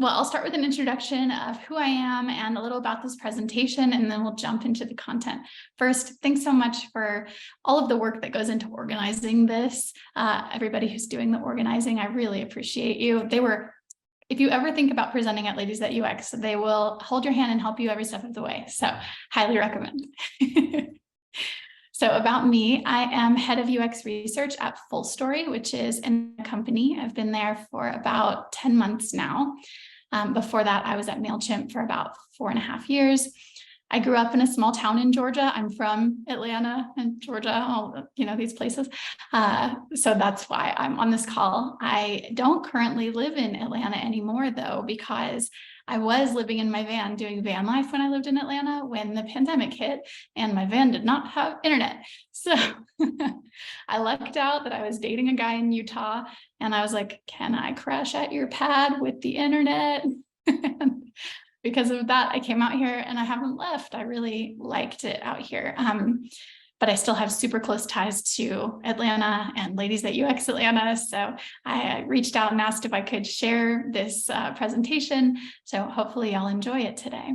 Well, I'll start with an introduction of who I am and a little about this presentation, and then we'll jump into the content. First, thanks so much for all of the work that goes into organizing this. Everybody who's doing the organizing, I really appreciate you. If you ever think about presenting at Ladies at UX, they will hold your hand and help you every step of the way. So highly recommend. So about me, I am head of UX research at FullStory, which is a company. I've been there for about 10 months now. Before that, I was at Mailchimp for about 4.5 years. I grew up in a small town in Georgia. I'm from Atlanta and Georgia, all, these places. So that's why I'm on this call. I don't currently live in Atlanta anymore, though, because I was living in my van doing van life when I lived in Atlanta when the pandemic hit and my van did not have internet. So I lucked out that I was dating a guy in Utah and I was like, can I crash at your pad with the internet? Because of that, I came out here and I haven't left. I really liked it out here. But I still have super close ties to Atlanta and Ladies at UX Atlanta. So I reached out and asked if I could share this presentation. So hopefully y'all enjoy it today.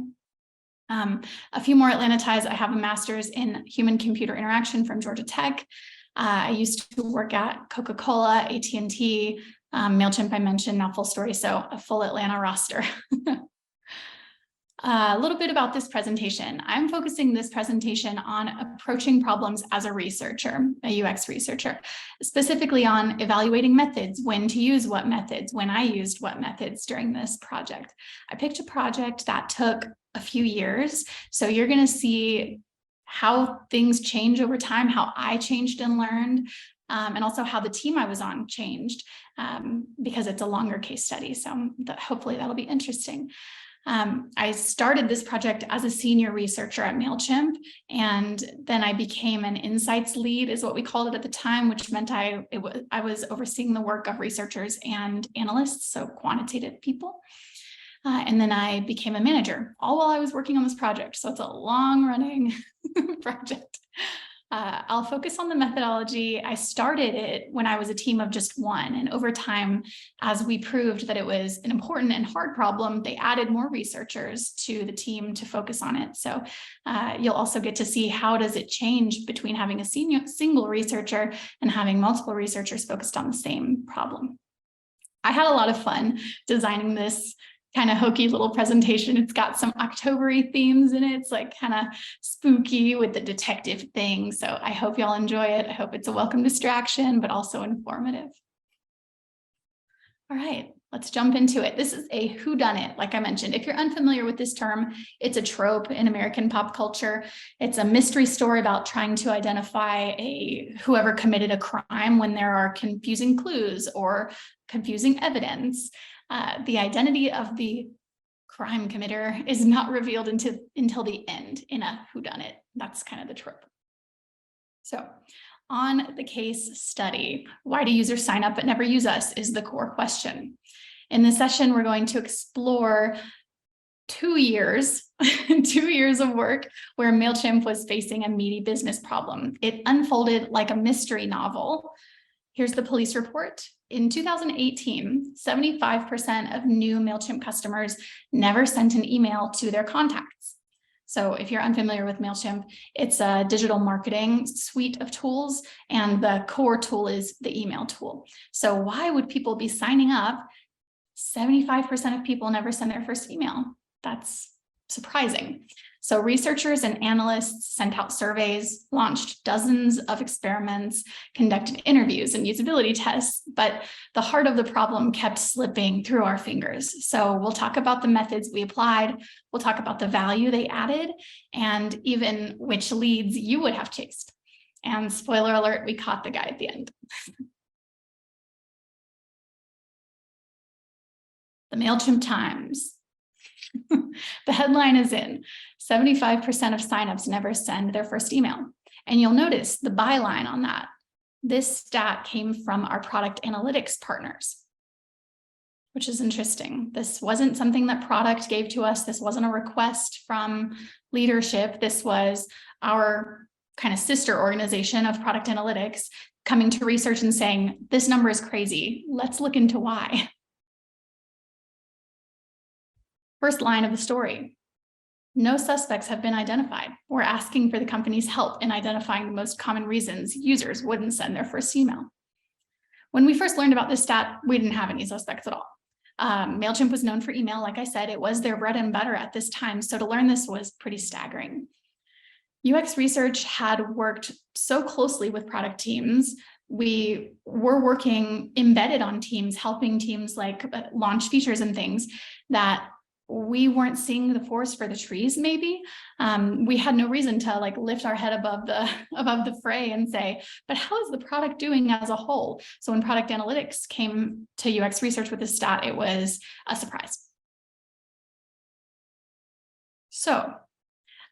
A few more Atlanta ties. I have a master's in human-computer interaction from Georgia Tech. I used to work at Coca-Cola, AT&T, Mailchimp I mentioned, now FullStory, so a full Atlanta roster. A little bit about this presentation. I'm focusing this presentation on approaching problems as a researcher, a UX researcher, specifically on evaluating methods, when to use what methods, when I used what methods during this project. I picked a project that took a few years, so you're going to see how things change over time, how I changed and learned, and also how the team I was on changed, because it's a longer case study, so hopefully that'll be interesting. I started this project as a senior researcher at Mailchimp, and then I became an insights lead, is what we called it at the time, which meant I was overseeing the work of researchers and analysts, so quantitative people. And then I became a manager, all while I was working on this project. So it's a long-running project. I'll focus on the methodology. I started it when I was a team of just one. And over time, as we proved that it was an important and hard problem, they added more researchers to the team to focus on it. So you'll also get to see how does it change between having a single researcher and having multiple researchers focused on the same problem. I had a lot of fun designing this kind of hokey little presentation. It's got some October-y themes in it. It's like kind of spooky with the detective thing. So I hope y'all enjoy it. I hope it's a welcome distraction, but also informative. All right, let's jump into it. This is a whodunit, like I mentioned. If you're unfamiliar with this term, it's a trope in American pop culture. It's a mystery story about trying to identify whoever committed a crime when there are confusing clues or confusing evidence. The identity of the crime committer is not revealed until the end in a whodunit. That's kind of the trope. So on the case study, why do users sign up but never use us is the core question. In this session, we're going to explore 2 years, 2 years of work where Mailchimp was facing a meaty business problem. It unfolded like a mystery novel. Here's the police report. In 2018, 75% of new Mailchimp customers never sent an email to their contacts. So if you're unfamiliar with Mailchimp, it's a digital marketing suite of tools, and the core tool is the email tool. So why would people be signing up? 75% of people never send their first email. That's surprising. So researchers and analysts sent out surveys, launched dozens of experiments, conducted interviews and usability tests, but the heart of the problem kept slipping through our fingers. So we'll talk about the methods we applied, we'll talk about the value they added, and even which leads you would have chased. And spoiler alert, we caught the guy at the end. The Mailchimp Times. The headline is in 75% of signups never send their first email. And you'll notice the byline on that. This stat came from our product analytics partners, which is interesting. This wasn't something that product gave to us. This wasn't a request from leadership. This was our kind of sister organization of product analytics coming to research and saying, this number is crazy. Let's look into why. First line of the story. No suspects have been identified. We're asking for the company's help in identifying the most common reasons users wouldn't send their first email. When we first learned about this stat, we didn't have any suspects at all. Mailchimp was known for email. Like I said, it was their bread and butter at this time. So to learn this was pretty staggering. UX research had worked so closely with product teams. We were working embedded on teams, helping teams like launch features and things that we weren't seeing the forest for the trees, maybe. We had no reason to like lift our head above the fray and say, but how is the product doing as a whole? So when product analytics came to UX research with this stat, it was a surprise. So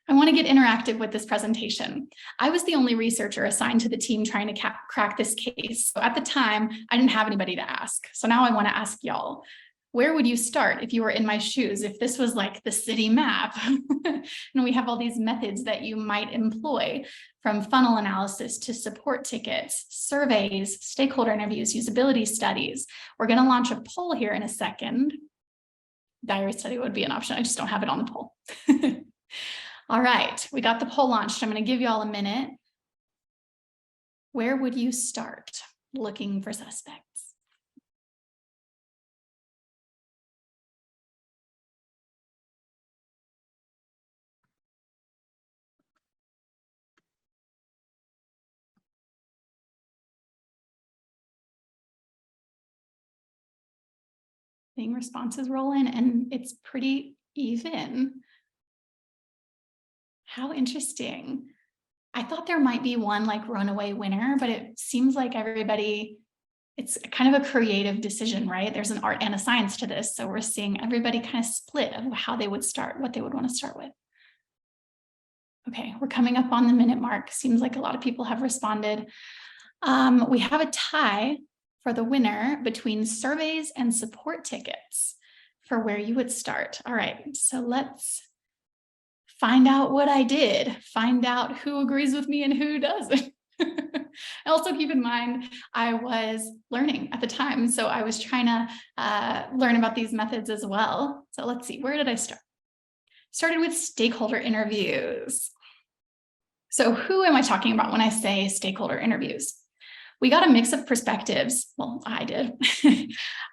I want to get interactive with this presentation. I was the only researcher assigned to the team trying to crack this case. So at the time, I didn't have anybody to ask. So now I want to ask y'all. Where would you start if you were in my shoes, if this was like the city map? And we have all these methods that you might employ, from funnel analysis to support tickets, surveys, stakeholder interviews, usability studies. We're going to launch a poll here in a second. Diary study would be an option. I just don't have it on the poll. All right, we got the poll launched. I'm going to give you all a minute. Where would you start looking for suspects? Seeing responses roll in, and it's pretty even. How interesting. I thought there might be one like runaway winner, but it seems like everybody, it's kind of a creative decision, right? There's an art and a science to this. So we're seeing everybody kind of split of how they would start, what they would want to start with. Okay, we're coming up on the minute mark. Seems like a lot of people have responded. We have a tie for the winner between surveys and support tickets for where you would start. All right, so let's find out what I did, find out who agrees with me and who doesn't. Also keep in mind, I was learning at the time, so I was trying to learn about these methods as well. So let's see, where did I start? Started with stakeholder interviews. So who am I talking about when I say stakeholder interviews? We got a mix of perspectives. Well, I did.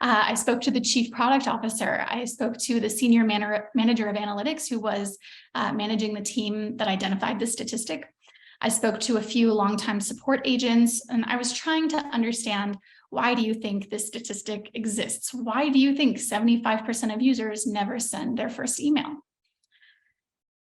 I spoke to the chief product officer. I spoke to the senior manager of analytics who was managing the team that identified this statistic. I spoke to a few longtime support agents, and I was trying to understand, why do you think this statistic exists? Why do you think 75% of users never send their first email?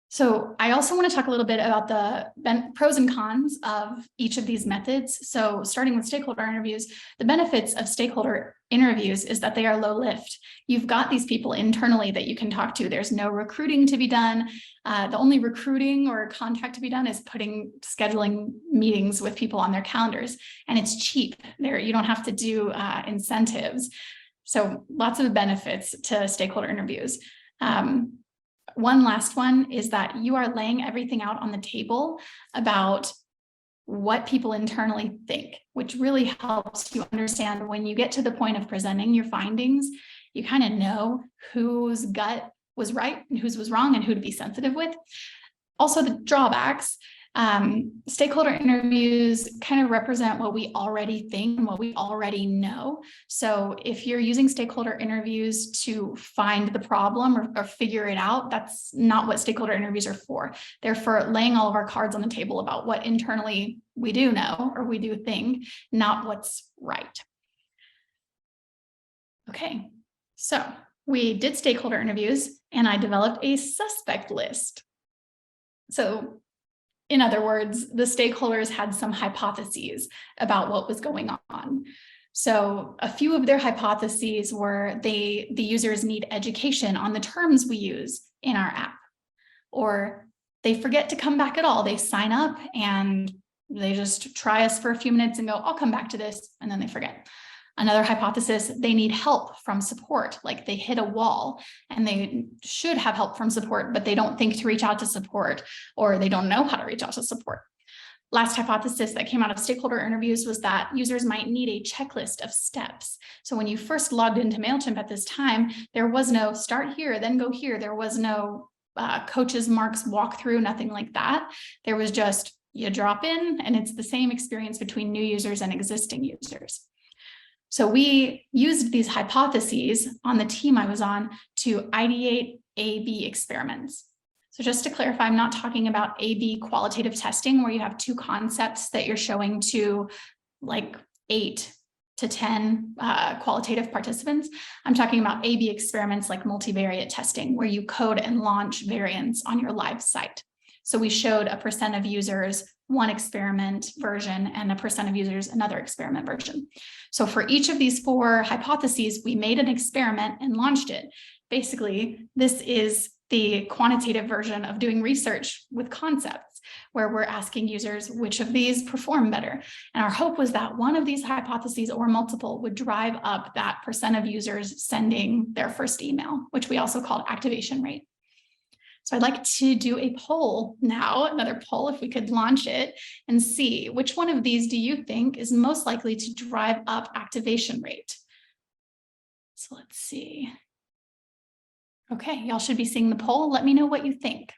So I also want to talk a little bit about the pros and cons of each of these methods. So starting with stakeholder interviews, the benefits of stakeholder interviews is that they are low lift. You've got these people internally that you can talk to. There's no recruiting to be done. The only recruiting or contact to be done is scheduling meetings with people on their calendars. And it's cheap. You don't have to do incentives. So lots of benefits to stakeholder interviews. One last one is that you are laying everything out on the table about what people internally think, which really helps you understand when you get to the point of presenting your findings, you kind of know whose gut was right and whose was wrong and who to be sensitive with. Also, the drawbacks. Stakeholder interviews kind of represent what we already think and what we already know. So if you're using stakeholder interviews to find the problem or figure it out, that's not what stakeholder interviews are for. They're for laying all of our cards on the table about what internally we do know or we do think, not what's right. Okay, so we did stakeholder interviews and I developed a suspect list. So in other words, the stakeholders had some hypotheses about what was going on. So a few of their hypotheses were the users need education on the terms we use in our app, or they forget to come back at all. They sign up and they just try us for a few minutes and go, I'll come back to this, and then they forget. Another hypothesis, they need help from support, like they hit a wall and they should have help from support, but they don't think to reach out to support, or they don't know how to reach out to support. Last hypothesis that came out of stakeholder interviews was that users might need a checklist of steps. So when you first logged into Mailchimp at this time, there was no start here, then go here. There was no coaches marks walkthrough, nothing like that. There was just you drop in and it's the same experience between new users and existing users. So we used these hypotheses on the team I was on to ideate A/B experiments. So just to clarify, I'm not talking about A/B qualitative testing where you have two concepts that you're showing to like 8 to 10 qualitative participants. I'm talking about A/B experiments like multivariate testing where you code and launch variants on your live site. So we showed a % of users one experiment version and a % of users another experiment version. So for each of these 4 hypotheses, we made an experiment and launched it. Basically, this is the quantitative version of doing research with concepts, where we're asking users which of these perform better. And our hope was that one of these hypotheses or multiple would drive up that % of users sending their first email, which we also called activation rate. So I'd like to do a poll now, another poll, if we could launch it and see which one of these do you think is most likely to drive up activation rate? So let's see. Okay, y'all should be seeing the poll. Let me know what you think.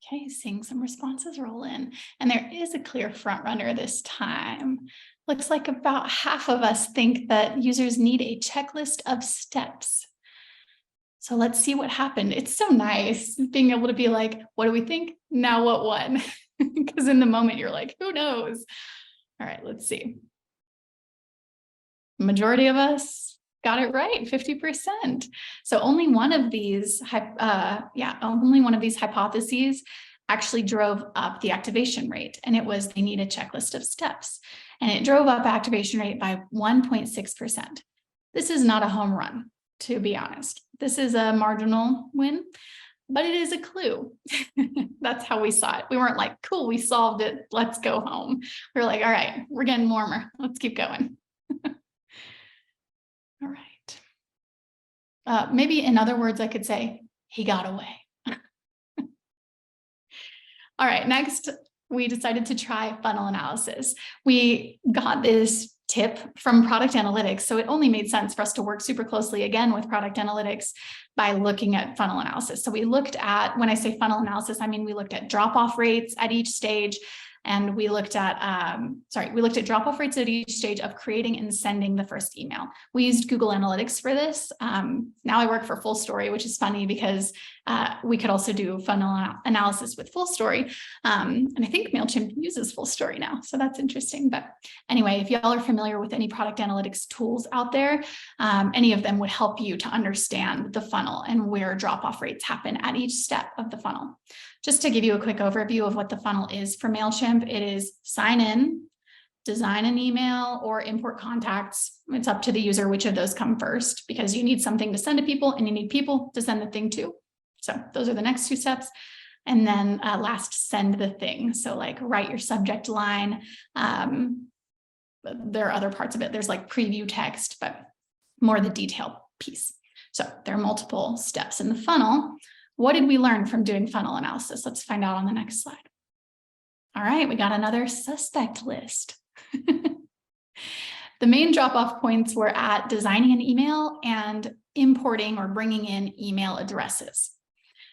Okay, seeing some responses roll in, and there is a clear front runner this time. Looks like about half of us think that users need a checklist of steps. So let's see what happened. It's so nice being able to be like, what do we think? Now what won? Because in the moment you're like, who knows? All right, let's see. Majority of us got it right, 50%. So only one of these, only one of these hypotheses actually drove up the activation rate, and it was they need a checklist of steps, and it drove up activation rate by 1.6%. This is not a home run, to be honest. This is a marginal win, but it is a clue. That's how we saw it. We weren't like, cool, we solved it, let's go home. We were like, all right, we're getting warmer, let's keep going. All right. Maybe in other words, I could say, he got away. All right, next, we decided to try funnel analysis. We got this tip from product analytics, so it only made sense for us to work super closely again with product analytics by looking at funnel analysis. So we looked at, when I say funnel analysis, I mean we looked at drop-off rates at each stage, and we looked at drop-off rates at each stage of creating and sending the first email. We used Google Analytics for this. Now I work for FullStory, which is funny because we could also do funnel analysis with FullStory. And I think Mailchimp uses FullStory now, so that's interesting. But anyway, if y'all are familiar with any product analytics tools out there, any of them would help you to understand the funnel and where drop-off rates happen at each step of the funnel. Just to give you a quick overview of what the funnel is for Mailchimp, it is sign in, design an email, or import contacts. It's up to the user which of those come first, because you need something to send to people and you need people to send the thing to. So those are the next 2 steps. And then last, send the thing. So like write your subject line. There are other parts of it. There's like preview text, but more the detail piece. So there are multiple steps in the funnel. What did we learn from doing funnel analysis? Let's find out on the next slide. All right, we got another suspect list. The main drop-off points were at designing an email and importing or bringing in email addresses.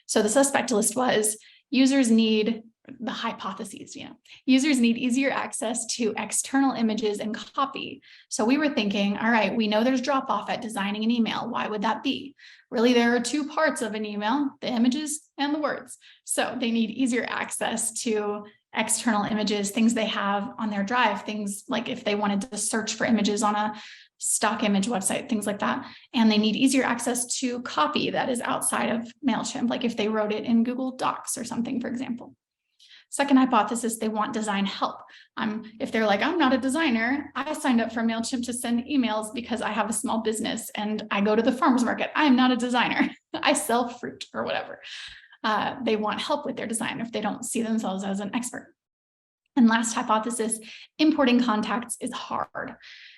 So the suspect list was users need the hypotheses, users need easier access to external images and copy. So we were thinking, all right, we know there's drop off at designing an email. Why would that be? Really, there are 2 parts of an email, the images and the words. So they need easier access to external images, things they have on their drive, things like if they wanted to search for images on a stock image website, things like that. And they need easier access to copy that is outside of Mailchimp, like if they wrote it in Google Docs or something, for example. Second hypothesis, they want design help. If they're like, I'm not a designer, I signed up for Mailchimp to send emails because I have a small business and I go to the farmer's market. I'm not a designer. I sell fruit or whatever. They want help with their design if they don't see themselves as an expert. And last hypothesis, importing contacts is hard.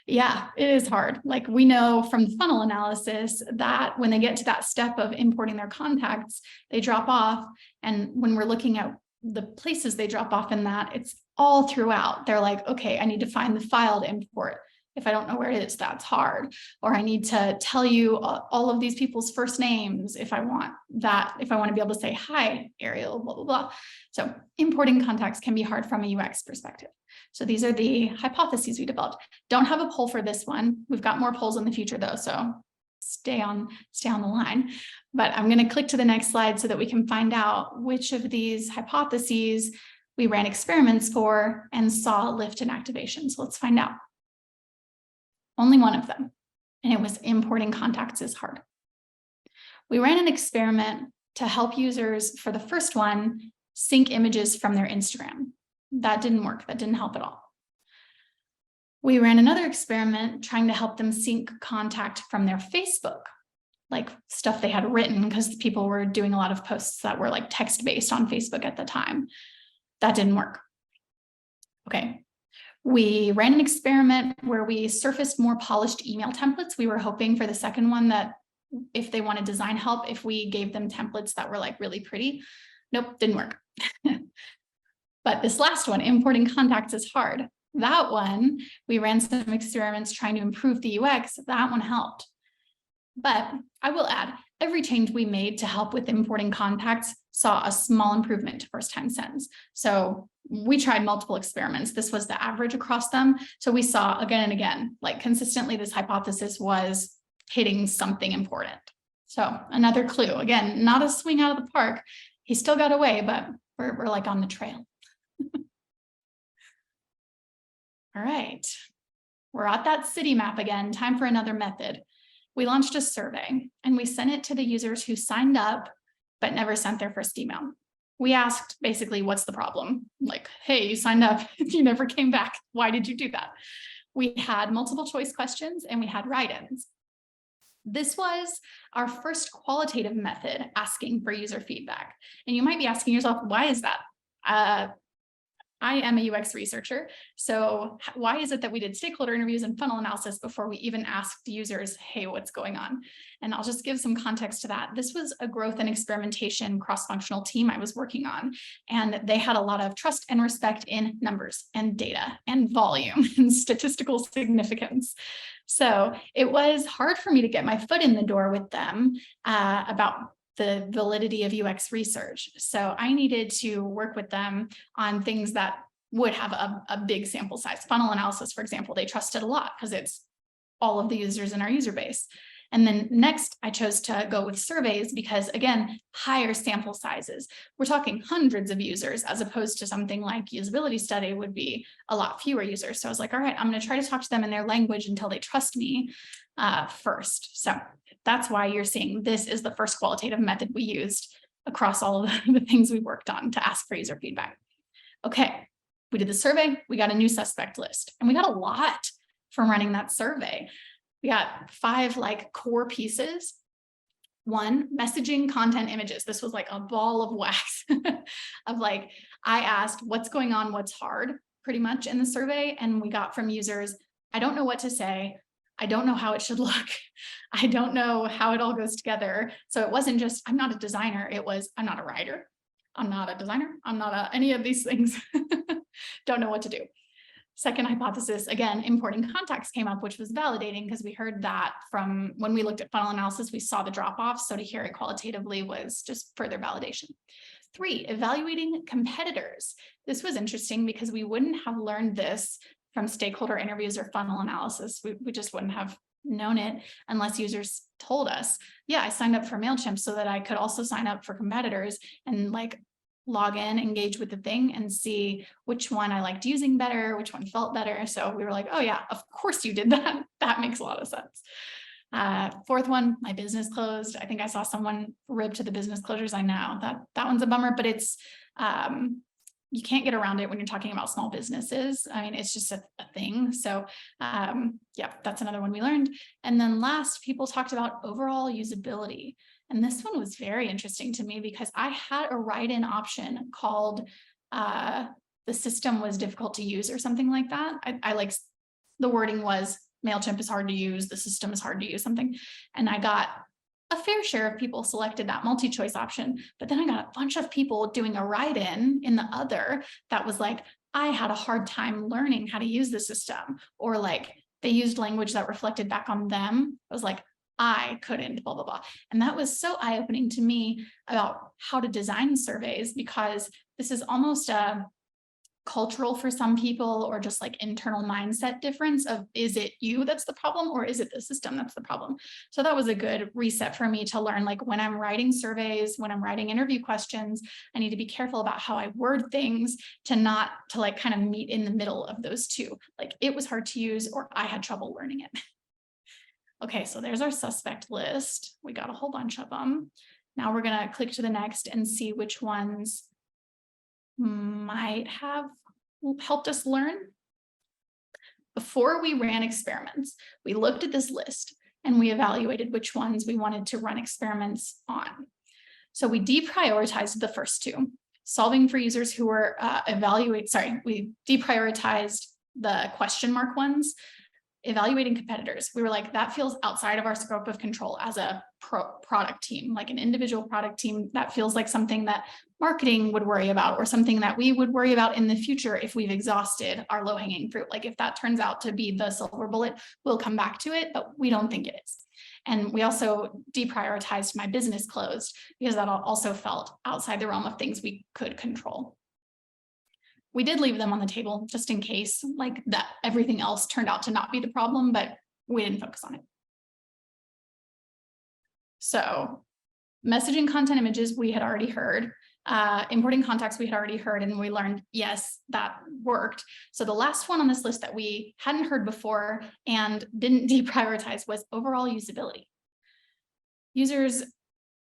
Yeah, it is hard. Like we know from the funnel analysis that when they get to that step of importing their contacts, they drop off. And when we're looking at the places they drop off in that, it's all throughout. They're like, okay, I need to find the file to import. If I don't know where it is, that's hard. Or I need to tell you all of these people's first names if I want that, if I want to be able to say, hi, Arielle, blah, blah, blah. So importing contacts can be hard from a UX perspective. So these are the hypotheses we developed. Don't have a poll for this one. We've got more polls in the future though, so stay on the line. But I'm going to click to the next slide so that we can find out which of these hypotheses we ran experiments for and saw a lift in activation. So let's find out. Only one of them, and it was importing contacts is hard. We ran an experiment to help users for the first one sync images from their Instagram. That didn't work. That didn't help at all. We ran another experiment trying to help them sync contact from their Facebook, like stuff they had written because people were doing a lot of posts that were like text-based on Facebook at the time. That didn't work. Okay. We ran an experiment where we surfaced more polished email templates. We were hoping for the second one that if they wanted design help, if we gave them templates that were like really pretty. Nope, didn't work. But this last one, importing contacts is hard. That one, we ran some experiments trying to improve the UX. That one helped. But I will add, every change we made to help with importing contacts saw a small improvement to first time sends. So we tried multiple experiments. This was the average across them. So we saw again and again, like consistently, this hypothesis was hitting something important. So another clue, again, not a swing out of the park. He still got away, but we're like on the trail. All right, we're at that city map again. Time for another method. We launched a survey and we sent it to the users who signed up but never sent their first email. We asked basically, what's the problem? Like, hey, you signed up, you never came back. Why did you do that? We had multiple choice questions and we had write-ins. This was our first qualitative method asking for user feedback. And you might be asking yourself, why is that? I am a UX researcher, so why is it that we did stakeholder interviews and funnel analysis before we even asked users, hey, what's going on? And I'll just give some context to that. This was a growth and experimentation cross-functional team I was working on, and they had a lot of trust and respect in numbers and data and volume and statistical significance. So it was hard for me to get my foot in the door with them about the validity of UX research. So I needed to work with them on things that would have a big sample size. Funnel analysis, for example, they trusted a lot because it's all of the users in our user base. And then next, I chose to go with surveys because, again, higher sample sizes. We're talking hundreds of users as opposed to something like usability study would be a lot fewer users. So I was like, all right, I'm going to try to talk to them in their language until they trust me first. So that's why you're seeing this is the first qualitative method we used across all of the things we worked on to ask for user feedback. Okay, we did the survey, we got a new suspect list, and we got a lot from running that survey. We got 5 like core pieces. 1, messaging, content, images. This was like a ball of wax of like, I asked what's going on, what's hard pretty much in the survey. And we got from users, I don't know what to say. I don't know how it should look. I don't know how it all goes together. So it wasn't just, I'm not a designer. It was, I'm not a writer. I'm not a designer. I'm not any of these things. Don't know what to do. Second hypothesis, again, importing contacts came up, which was validating because we heard that from when we looked at funnel analysis, we saw the drop off. So to hear it qualitatively was just further validation. 3, evaluating competitors. This was interesting because we wouldn't have learned this from stakeholder interviews or funnel analysis. We just wouldn't have known it unless users told us, yeah, I signed up for Mailchimp so that I could also sign up for competitors and like log in, engage with the thing and see which one I liked using better, which one felt better. So we were like, oh yeah, of course you did that. That makes a lot of sense. 4th one, my business closed. I think I saw someone rib to the business closures. I know that one's a bummer, but it's you can't get around it when you're talking about small businesses. I mean, it's just a thing. So yeah, that's another one we learned. And then last, people talked about overall usability. And this one was very interesting to me because I had a write-in option called the system was difficult to use or something like that. I like, the wording was Mailchimp is hard to use, the system is hard to use, something. And I got a fair share of people selected that multi-choice option, but then I got a bunch of people doing a write-in in the other that was like, I had a hard time learning how to use the system, or like they used language that reflected back on them. I was like, I couldn't, blah, blah, blah. And that was so eye-opening to me about how to design surveys, because this is almost a cultural for some people, or just like internal mindset difference of, is it you that's the problem, or is it the system that's the problem? So that was a good reset for me to learn, like when I'm writing surveys, when I'm writing interview questions, I need to be careful about how I word things to like kind of meet in the middle of those two. Like it was hard to use, or I had trouble learning it. Okay, so there's our suspect list. We got a whole bunch of them. Now we're gonna click to the next and see which ones might have helped us learn. Before we ran experiments, we looked at this list and we evaluated which ones we wanted to run experiments on. So we deprioritized the first two, solving for users who were we deprioritized the question mark ones, evaluating competitors. We were like, that feels outside of our scope of control as a product team, like an individual product team. That feels like something that marketing would worry about, or something that we would worry about in the future if we've exhausted our low-hanging fruit. Like if that turns out to be the silver bullet, we'll come back to it, but we don't think it is. And we also deprioritized my business closed, because that also felt outside the realm of things we could control. We did leave them on the table just in case, like that everything else turned out to not be the problem, but we didn't focus on it. So messaging content images, we had already heard. Importing contacts, we had already heard, and we learned, yes, that worked. So the last one on this list that we hadn't heard before and didn't deprioritize was overall usability. Users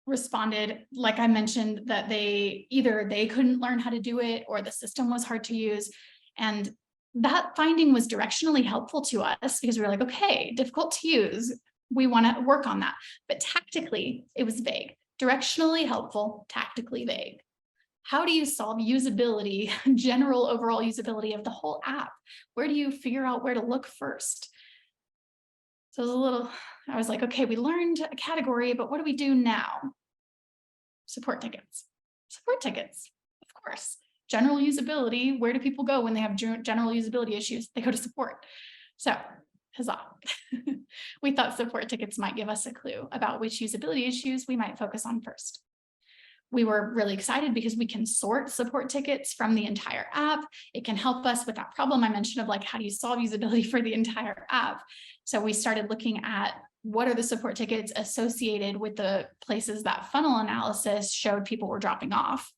responded, like I mentioned, that either they couldn't learn how to do it, or the system was hard to use. And that finding was directionally helpful to us, because we were like, okay, difficult to use, we want to work on that. But tactically, it was vague. Directionally helpful, tactically vague. How do you solve usability, general overall usability of the whole app? Where do you figure out where to look first? So I was like, okay, we learned a category, but what do we do now? Support tickets. Support tickets, of course. General usability, where do people go when they have general usability issues? They go to support. So, huzzah. We thought support tickets might give us a clue about which usability issues we might focus on first. We were really excited because we can sort support tickets from the entire app. It can help us with that problem I mentioned of like, how do you solve usability for the entire app? So we started looking at what are the support tickets associated with the places that funnel analysis showed people were dropping off.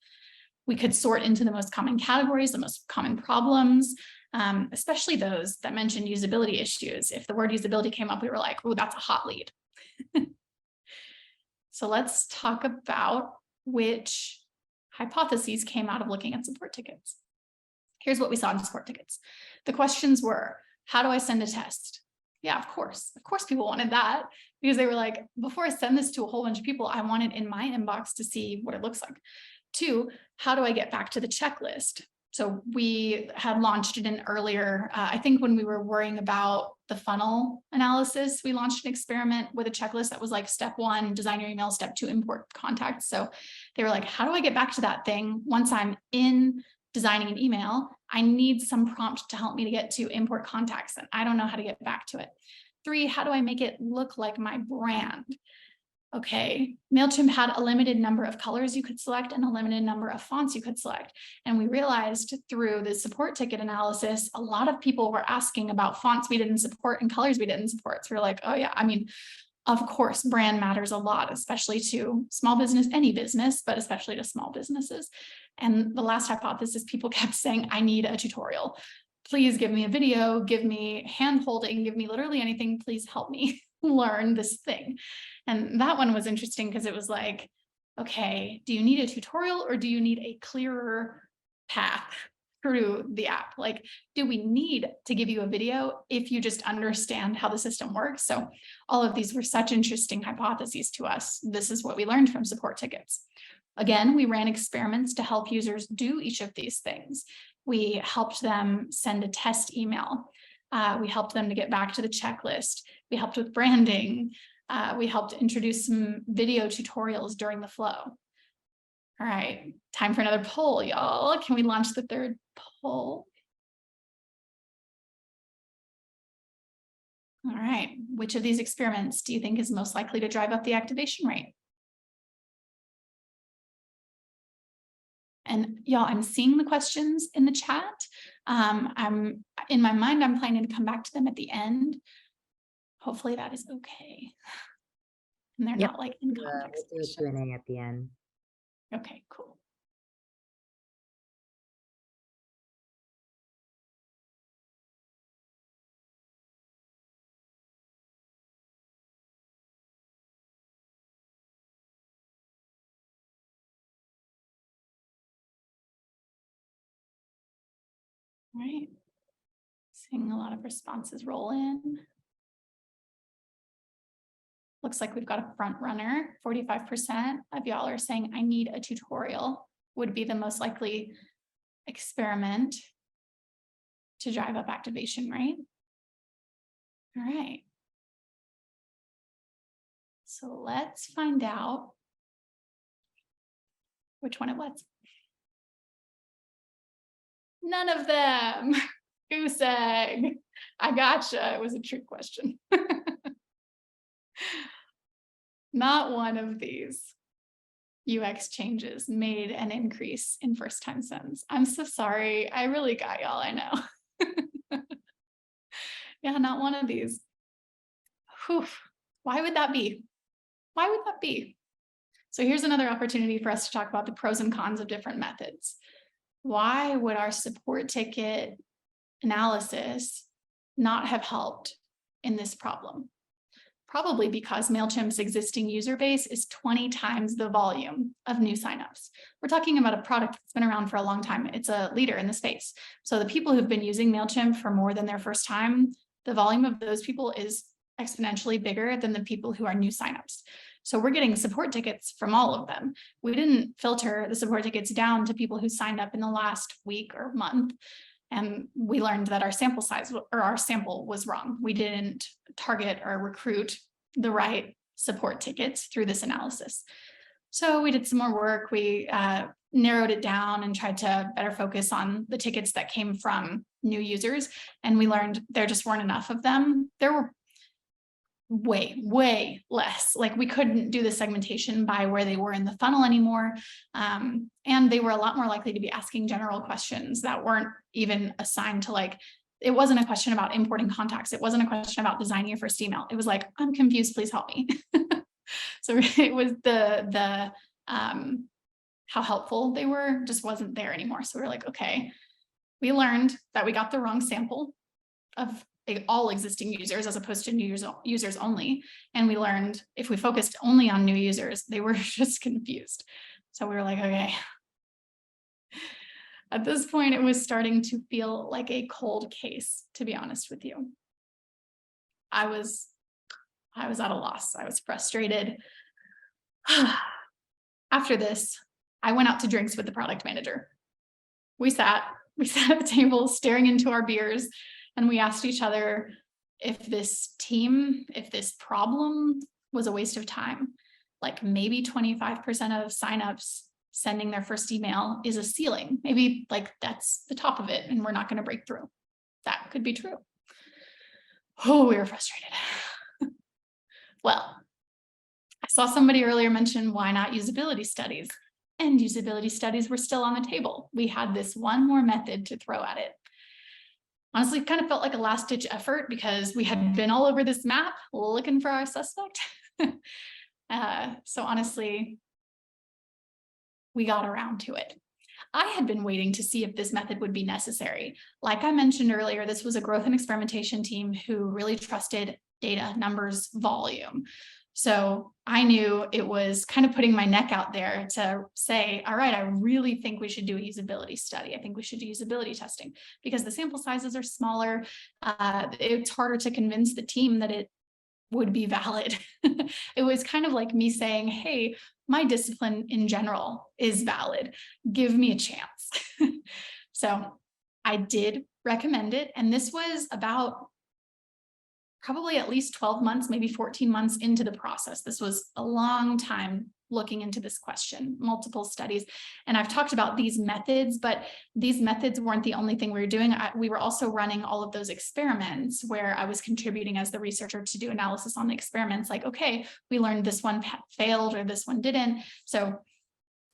We could sort into the most common categories, the most common problems, especially those that mentioned usability issues. If the word usability came up, we were like, oh, that's a hot lead. So let's talk about which hypotheses came out of looking at support tickets. Here's what we saw in support tickets. The questions were, how do I send a test? Yeah, of course people wanted that, because they were like, before I send this to a whole bunch of people, I want it in my inbox to see what it looks like. 2, how do I get back to the checklist? So we had launched it in earlier, I think when we were worrying about the funnel analysis, we launched an experiment with a checklist that was like step 1, design your email, step 2, import contacts. So they were like, how do I get back to that thing once I'm in designing an email? I need some prompt to help me to get to import contacts, and I don't know how to get back to it. 3, how do I make it look like my brand? Okay, Mailchimp had a limited number of colors you could select and a limited number of fonts you could select. And we realized through the support ticket analysis, a lot of people were asking about fonts we didn't support and colors we didn't support. So we're like, oh yeah, I mean, of course, brand matters a lot, especially to small business, any business, but especially to small businesses. And the last hypothesis, people kept saying, I need a tutorial. Please give me a video, give me hand holding, give me literally anything, please help me learn this thing. And that one was interesting because it was like, okay, do you need a tutorial or do you need a clearer path through the app. Like, do we need to give you a video if you just understand how the system works? So all of these were such interesting hypotheses to us. This is what we learned from support tickets. Again, we ran experiments to help users do each of these things. We helped them send a test email. We helped them to get back to the checklist. We helped with branding. We helped introduce some video tutorials during the flow. All right, time for another poll, y'all. Can we launch the third poll? All right, which of these experiments do you think is most likely to drive up the activation rate? And y'all, I'm seeing the questions in the chat. I'm in my mind, I'm planning to come back to them at the end. Hopefully that is okay. And they're not like in context. We'll do a Q&A at the end. Okay, cool. All right. Seeing a lot of responses roll in. Looks like we've got a front runner. 45% of y'all are saying I need a tutorial would be the most likely experiment to drive up activation rate. All right. So let's find out which one it was. None of them. Goose egg. I gotcha. It was a trick question. Not one of these UX changes made an increase in first-time sends. I'm so sorry. I really got y'all, I know. Yeah, not one of these. Whew. Why would that be? Why would that be? So here's another opportunity for us to talk about the pros and cons of different methods. Why would our support ticket analysis not have helped in this problem? Probably because Mailchimp's existing user base is 20 times the volume of new signups. We're talking about a product that's been around for a long time. It's a leader in the space. So the people who've been using Mailchimp for more than their first time, the volume of those people is exponentially bigger than the people who are new signups. So we're getting support tickets from all of them. We didn't filter the support tickets down to people who signed up in the last week or month. And we learned that our sample size or our sample was wrong. We didn't target or recruit the right support tickets through this analysis. So we did some more work. We narrowed it down and tried to better focus on the tickets that came from new users. And we learned there just weren't enough of them. There were way less. Like we couldn't do the segmentation by where they were in the funnel anymore. And they were a lot more likely to be asking general questions that weren't even assigned to like, it wasn't a question about importing contacts. It wasn't a question about designing your first email. It was like, I'm confused, please help me. So it was the how helpful they were just wasn't there anymore. So we were like, okay, we learned that we got the wrong sample of all existing users as opposed to new users only. And we learned if we focused only on new users, they were just confused. So we were like, okay. At this point, it was starting to feel like a cold case, to be honest with you. I was at a loss. I was frustrated. After this, I went out to drinks with the product manager. We sat at the table staring into our beers, and we asked each other if this problem was a waste of time. Like maybe 25% of signups sending their first email is a ceiling. Maybe like that's the top of it and we're not going to break through. That could be true. Oh, we were frustrated. Well, I saw somebody earlier mention why not usability studies, and usability studies were still on the table. We had this one more method to throw at it. Honestly, it kind of felt like a last-ditch effort because we had been all over this map looking for our suspect. So honestly, we got around to it. I had been waiting to see if this method would be necessary. Like I mentioned earlier, this was a growth and experimentation team who really trusted data, numbers, volume. So I knew it was kind of putting my neck out there to say, all right, I really think we should do a usability study. I think we should do usability testing because the sample sizes are smaller. It's harder to convince the team that it would be valid. It was kind of like me saying, hey, my discipline in general is valid. Give me a chance. So I did recommend it. And this was about probably at least 12 months, maybe 14 months into the process. This was a long time looking into this question, multiple studies. And I've talked about these methods, but these methods weren't the only thing we were doing. We were also running all of those experiments where I was contributing as the researcher to do analysis on the experiments. Like, okay, we learned this one failed or this one didn't. So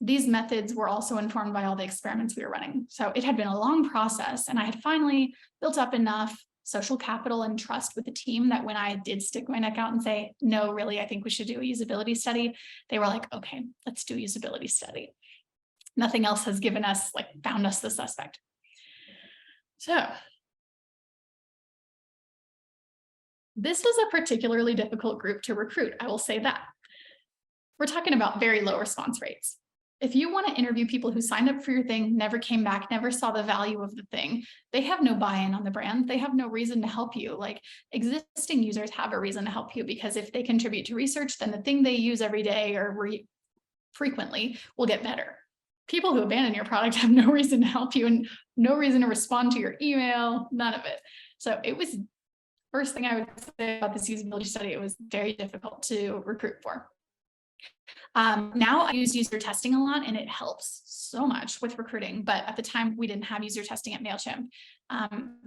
these methods were also informed by all the experiments we were running. So it had been a long process, and I had finally built up enough social capital and trust with the team that when I did stick my neck out and say, no, really, I think we should do a usability study, they were like, okay, let's do a usability study. Nothing else has given us, like, found us the suspect. So this was a particularly difficult group to recruit, I will say that. We're talking about very low response rates. If you want to interview people who signed up for your thing, never came back, never saw the value of the thing, they have no buy-in on the brand. They have no reason to help you. Like, existing users have a reason to help you because if they contribute to research, then the thing they use every day or frequently will get better. People who abandon your product have no reason to help you and no reason to respond to your email, none of it. So it was, first thing I would say about this usability study, it was very difficult to recruit for. Now I use user testing a lot and it helps so much with recruiting, but at the time we didn't have user testing at Mailchimp.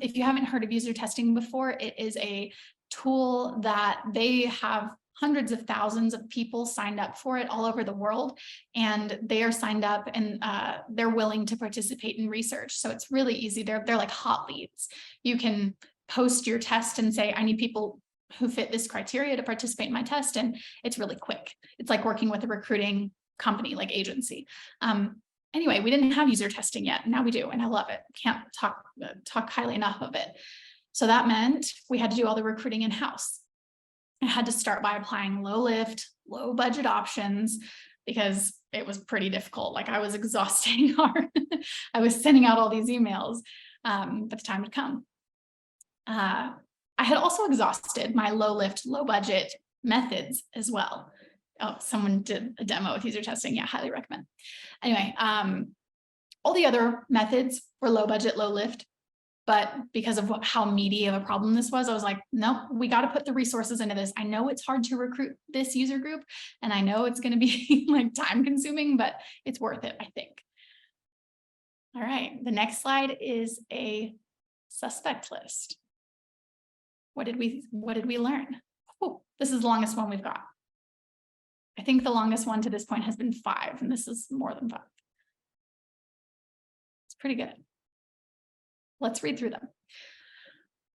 If you haven't heard of user testing before, it is a tool that they have hundreds of thousands of people signed up for it all over the world, and they are signed up and they're willing to participate in research. So it's really easy. They're like hot leads. You can post your test and say, I need people who fit this criteria to participate in my test. And it's really quick. It's like working with a recruiting company, like agency. Anyway, we didn't have user testing yet. Now we do, and I love it. Can't talk highly enough of it. So that meant we had to do all the recruiting in-house. I had to start by applying low lift, low budget options because it was pretty difficult. Like, I was exhausting I was sending out all these emails, but the time had come. I had also exhausted my low lift, low budget methods as well. Oh, someone did a demo with user testing. Yeah, highly recommend. Anyway, all the other methods were low budget, low lift, but because of how meaty of a problem this was, I was like, nope, we got to put the resources into this. I know it's hard to recruit this user group, and I know it's going to be like time consuming, but it's worth it, I think. All right, the next slide is a suspect list. What did we learn? Oh, this is the longest one we've got. I think the longest one to this point has been 5, and this is more than 5. It's pretty good. Let's read through them.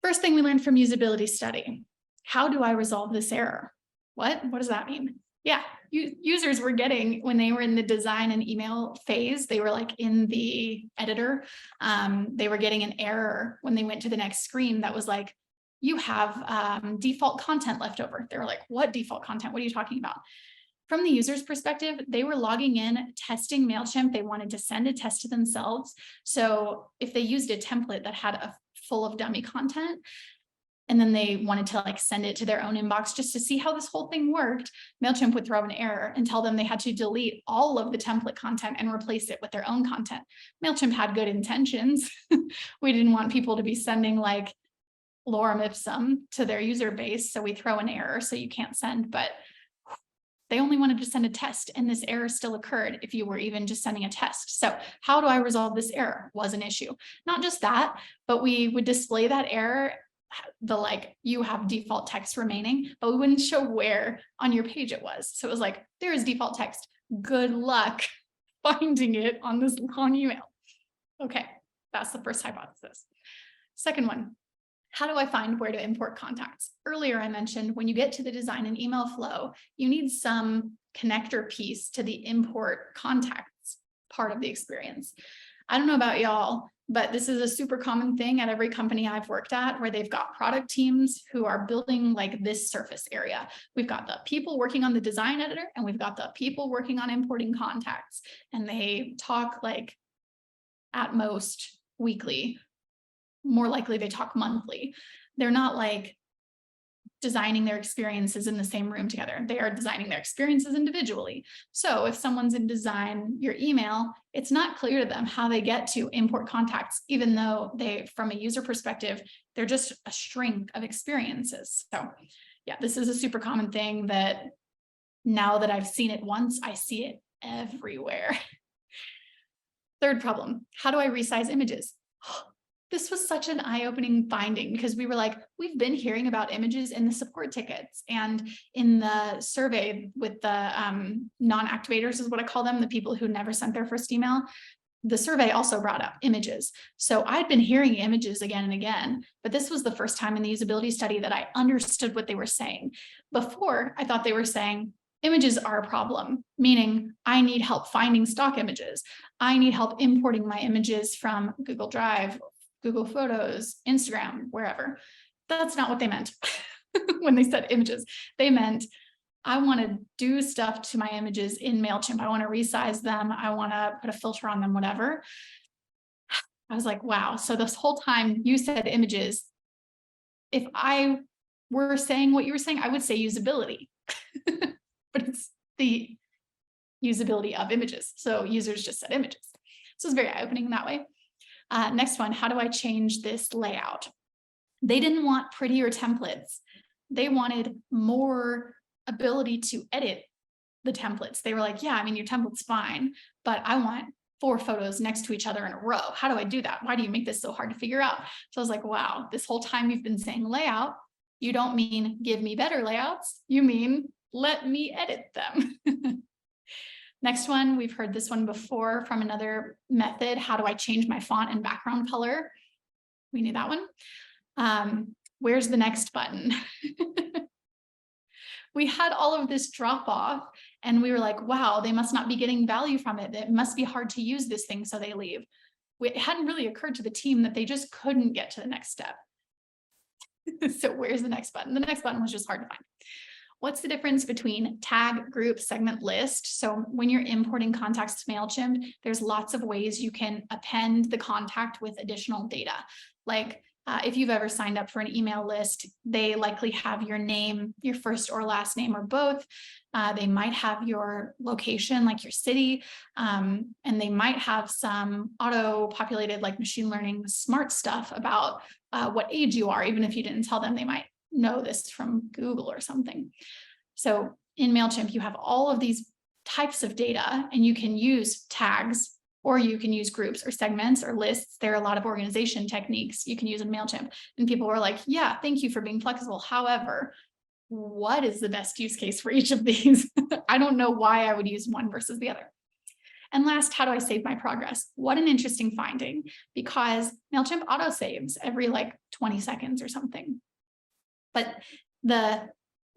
First thing we learned from usability study. How do I resolve this error? What does that mean? Yeah, users were getting, when they were in the design and email phase, they were like in the editor, they were getting an error when they went to the next screen that was like, you have default content left over. They were like, what default content? What are you talking about? From the user's perspective, they were logging in, testing Mailchimp. They wanted to send a test to themselves. So if they used a template that had a full of dummy content, and then they wanted to like send it to their own inbox just to see how this whole thing worked, Mailchimp would throw an error and tell them they had to delete all of the template content and replace it with their own content. Mailchimp had good intentions. We didn't want people to be sending like lorem ipsum to their user base, so we throw an error so you can't send, but they only wanted to send a test, and this error still occurred if you were even just sending a test. So how do I resolve this error was an issue. Not just that, but we would display that error, the like, you have default text remaining, but we wouldn't show where on your page it was. So it was like, there is default text. Good luck finding it on this long email. Okay, that's the first hypothesis. Second one. How do I find where to import contacts? Earlier, I mentioned when you get to the design and email flow, you need some connector piece to the import contacts part of the experience. I don't know about y'all, but this is a super common thing at every company I've worked at, where they've got product teams who are building like this surface area. We've got the people working on the design editor, and we've got the people working on importing contacts, and they talk like at most weekly. More likely they talk monthly. They're not like designing their experiences in the same room together. They are designing their experiences individually. So if someone's in design your email, it's not clear to them how they get to import contacts, even though they, from a user perspective, they're just a string of experiences. So yeah, this is a super common thing that now that I've seen it once, I see it everywhere. Third problem, how do I resize images? This was such an eye-opening finding, because we were like, we've been hearing about images in the support tickets and in the survey with the non-activators is what I call them, the people who never sent their first email. The survey also brought up images. So I'd been hearing images again and again, but this was the first time in the usability study that I understood what they were saying. Before, I thought they were saying, images are a problem, meaning I need help finding stock images. I need help importing my images from Google Drive, Google Photos, Instagram, wherever. That's not what they meant when they said images. They meant, I want to do stuff to my images in Mailchimp. I want to resize them. I want to put a filter on them, whatever. I was like, wow. So this whole time you said images. If I were saying what you were saying, I would say usability, but it's the usability of images. So users just said images. So it's very eye-opening in that way. Next one, how do I change this layout? They didn't want prettier templates. They wanted more ability to edit the templates. They were like, yeah, I mean, your template's fine, but I want 4 photos next to each other in a row. How do I do that? Why do you make this so hard to figure out? So I was like, wow, this whole time you've been saying layout, you don't mean give me better layouts. You mean let me edit them. Next one, we've heard this one before from another method. How do I change my font and background color? We knew that one. Where's the next button? We had all of this drop off and we were like, wow, they must not be getting value from it. It must be hard to use this thing, so they leave. It hadn't really occurred to the team that they just couldn't get to the next step. So where's the next button? The next button was just hard to find. What's the difference between tag, group, segment, list? So when you're importing contacts to Mailchimp, there's lots of ways you can append the contact with additional data. Like if you've ever signed up for an email list, they likely have your name, your first or last name, or both. They might have your location, like your city, and they might have some auto-populated, like machine learning smart stuff about what age you are. Even if you didn't tell them, they might know this from Google or something. So in Mailchimp, you have all of these types of data, and you can use tags, or you can use groups or segments or lists. There are a lot of organization techniques you can use in Mailchimp. And people were like, yeah, thank you for being flexible. However, what is the best use case for each of these? I don't know why I would use one versus the other. And last, how do I save my progress? What an interesting finding, because Mailchimp auto saves every like 20 seconds or something. But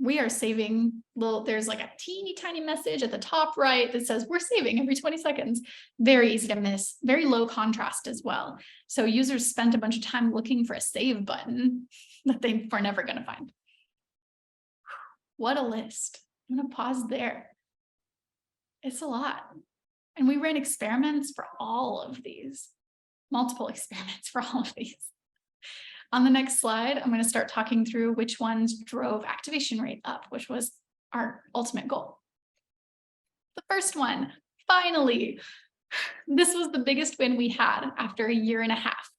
we are saving there's like a teeny tiny message at the top right that says we're saving every 20 seconds. Very easy to miss, very low contrast as well. So users spent a bunch of time looking for a save button that they were never going to find. What a list. I'm going to pause there. It's a lot. And we ran experiments for all of these, multiple experiments for all of these. On the next slide, I'm going to start talking through which ones drove activation rate up, which was our ultimate goal. The first one, finally, this was the biggest win we had after a year and a half.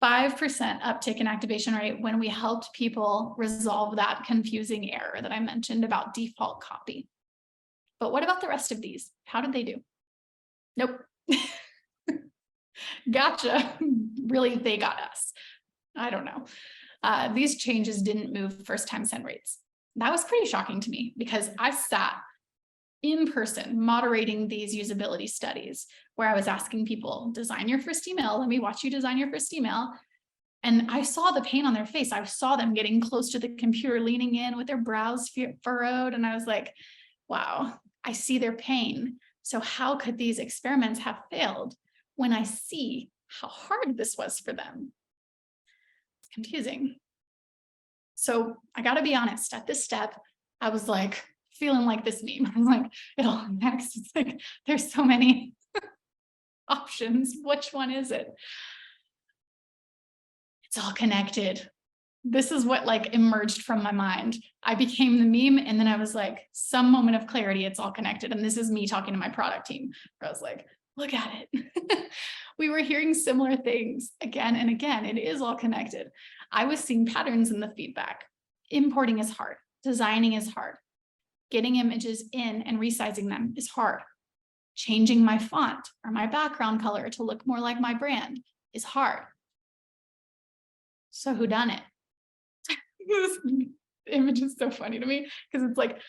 5% uptick in activation rate when we helped people resolve that confusing error that I mentioned about default copy. But what about the rest of these? How did they do? Nope. Gotcha. Really, they got us. I don't know. These changes didn't move first-time send rates. That was pretty shocking to me, because I sat in person moderating these usability studies where I was asking people, design your first email. Let me watch you design your first email. And I saw the pain on their face. I saw them getting close to the computer, leaning in with their brows furrowed. And I was like, wow, I see their pain. So how could these experiments have failed? when I see how hard this was for them, it's confusing. So I got to be honest, at this step, I was like feeling like this meme. I was like, it all connects. It's like, there's so many options. Which one is it? It's all connected. This is what like emerged from my mind. I became the meme, and then I was like, some moment of clarity, it's all connected. And this is me talking to my product team, where I was like, look at it. We were hearing similar things again and again. It is all connected. I was seeing patterns in the feedback. Importing is hard. Designing is hard. Getting images in and resizing them is hard. Changing my font or my background color to look more like my brand is hard. So who done it? This image is so funny to me because it's like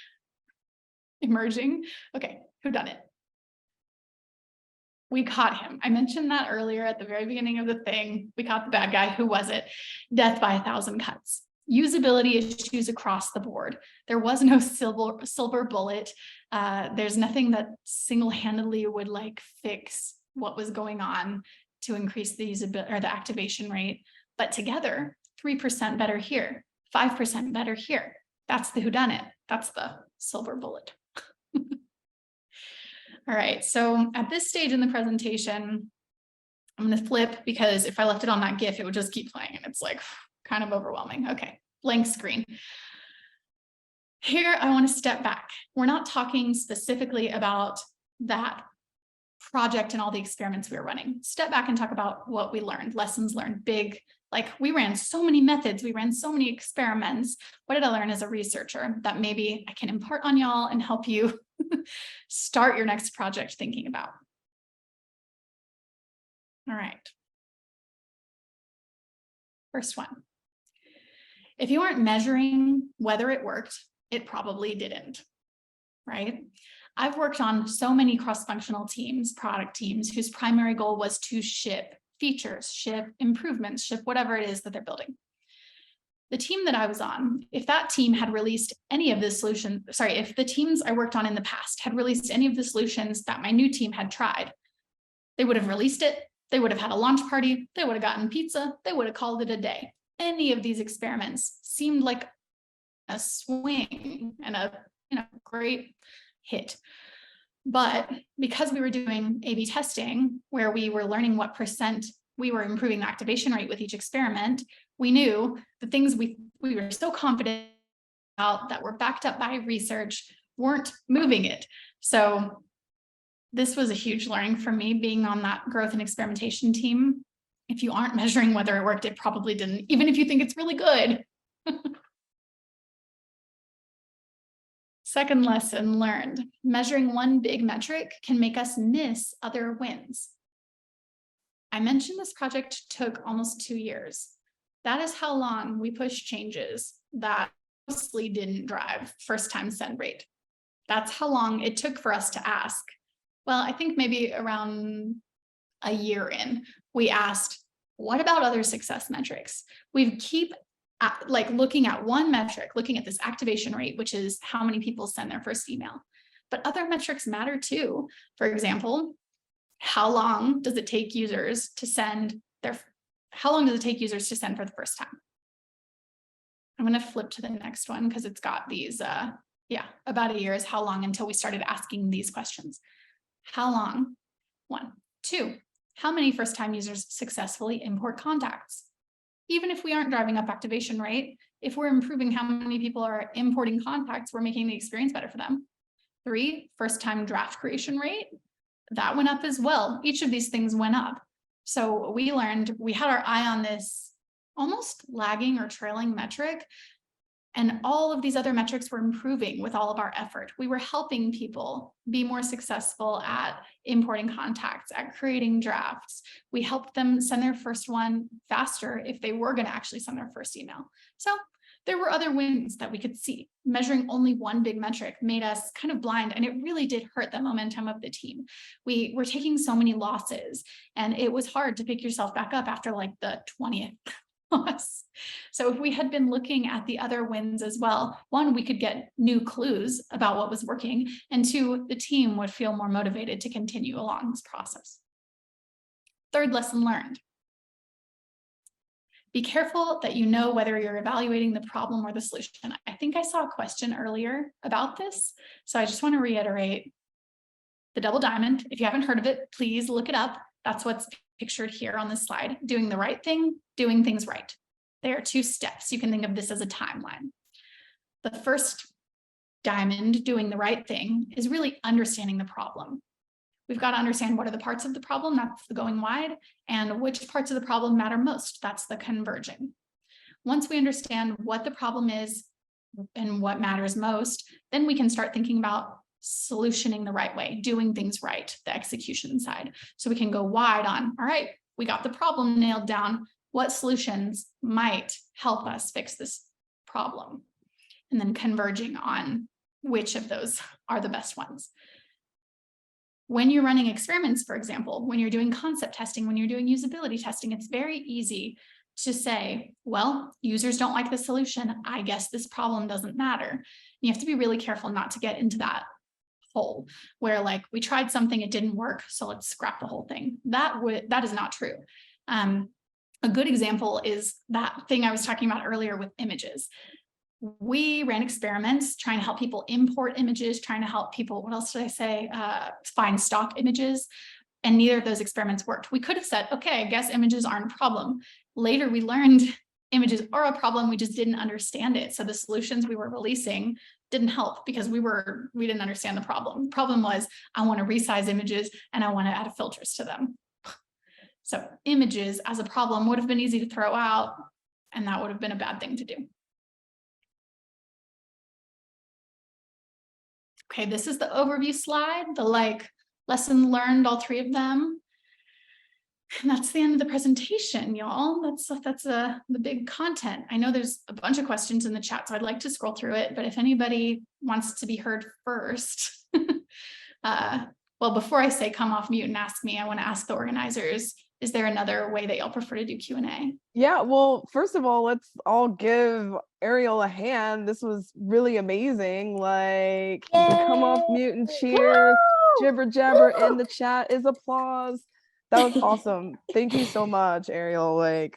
emerging. Okay, who done it? We caught him. I mentioned that earlier at the very beginning of the thing. We caught the bad guy. Who was it? Death by 1,000 cuts. Usability issues across the board. There was no silver bullet. There's nothing that single-handedly would like fix what was going on to increase the usability or the activation rate. But together, 3% better here, 5% better here. That's the whodunit. That's the silver bullet. All right, so at this stage in the presentation, I'm going to flip because if I left it on that GIF, it would just keep playing and it's like kind of overwhelming. Okay, blank screen. Here, I want to step back. We're not talking specifically about that project and all the experiments we were running. Step back and talk about what we learned, lessons learned, big, like we ran so many methods, we ran so many experiments. What did I learn as a researcher that maybe I can impart on y'all and help you start your next project thinking about? All right. First one. If you aren't measuring whether it worked, it probably didn't, right? I've worked on so many cross-functional teams, product teams, whose primary goal was to ship features, ship improvements, ship whatever it is that they're building. The team that I was on, if that team had released any of the solutions, if the teams I worked on in the past had released any of the solutions that my new team had tried, they would have released it, they would have had a launch party, they would have gotten pizza, they would have called it a day. Any of these experiments seemed like a swing and a great hit. But because we were doing A/B testing, where we were learning what percent we were improving the activation rate with each experiment, we knew the things we were so confident about that were backed up by research weren't moving it. So this was a huge learning for me being on that growth and experimentation team. If you aren't measuring whether it worked, it probably didn't, even if you think it's really good. Second lesson learned, measuring one big metric can make us miss other wins. I mentioned this project took almost 2 years. That is how long we pushed changes that mostly didn't drive first time send rate. That's how long it took for us to ask. Well, I think maybe around a year in, we asked, what about other success metrics? We keep looking at one metric, looking at this activation rate, which is how many people send their first email. But other metrics matter too. For example, how long does it take users to send for the first time? I'm going to flip to the next one because it's got these, about a year is how long until we started asking these questions. How long? 1. 2, how many first-time users successfully import contacts? Even if we aren't driving up activation rate, if we're improving how many people are importing contacts, we're making the experience better for them. 3, first-time draft creation rate. That went up as well. Each of these things went up. So we learned, we had our eye on this almost lagging or trailing metric. And all of these other metrics were improving with all of our effort. We were helping people be more successful at importing contacts, at creating drafts. We helped them send their first one faster if they were going to actually send their first email. So there were other wins that we could see. Measuring only one big metric made us kind of blind, and it really did hurt the momentum of the team. We were taking so many losses, and it was hard to pick yourself back up after like the 20th. So if we had been looking at the other wins as well, 1, we could get new clues about what was working, and 2, the team would feel more motivated to continue along this process. Third lesson learned. Be careful that you know whether you're evaluating the problem or the solution. I think I saw a question earlier about this, so I just want to reiterate the double diamond. If you haven't heard of it, please look it up. That's what's pictured here on this slide. Doing the right thing, doing things right. There are 2 steps. You can think of this as a timeline. The first diamond, doing the right thing, is really understanding the problem. We've got to understand what are the parts of the problem, that's the going wide, and which parts of the problem matter most, that's the converging. Once we understand what the problem is and what matters most, then we can start thinking about solutioning the right way, doing things right, the execution side. So we can go wide on, all right, we got the problem nailed down. What solutions might help us fix this problem? And then converging on which of those are the best ones. When you're running experiments, for example, when you're doing concept testing, when you're doing usability testing, it's very easy to say, well, users don't like the solution. I guess this problem doesn't matter. You have to be really careful not to get into that hole where like we tried something, it didn't work, so let's scrap the whole thing. That is not true. A good example is that thing I was talking about earlier with images. We ran experiments trying to help people import images, trying to help people, what else did I say? Find stock images. And neither of those experiments worked. We could have said, okay, I guess images aren't a problem. Later, we learned images are a problem. We just didn't understand it. So the solutions we were releasing didn't help because we didn't understand the problem. The problem was I want to resize images and I want to add filters to them. So images as a problem would have been easy to throw out, and that would have been a bad thing to do. Okay, this is the overview slide, the lesson learned, all 3 of them. And that's the end of the presentation, y'all. That's the big content. I know there's a bunch of questions in the chat, so I'd like to scroll through it, but if anybody wants to be heard first, well, before I say come off mute and ask me, I want to ask the organizers, is there another way that y'all prefer to do Q&A? Yeah, well, first of all, let's all give Arielle a hand. This was really amazing. Like, you can come off mute and cheers. Jibber jabber in the chat is applause. That was awesome. Thank you so much, Arielle.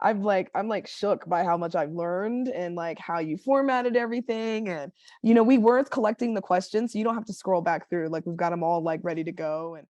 I'm shook by how much I've learned and like how you formatted everything. And we weren't collecting the questions, so you don't have to scroll back through. Like, we've got them all like ready to go. And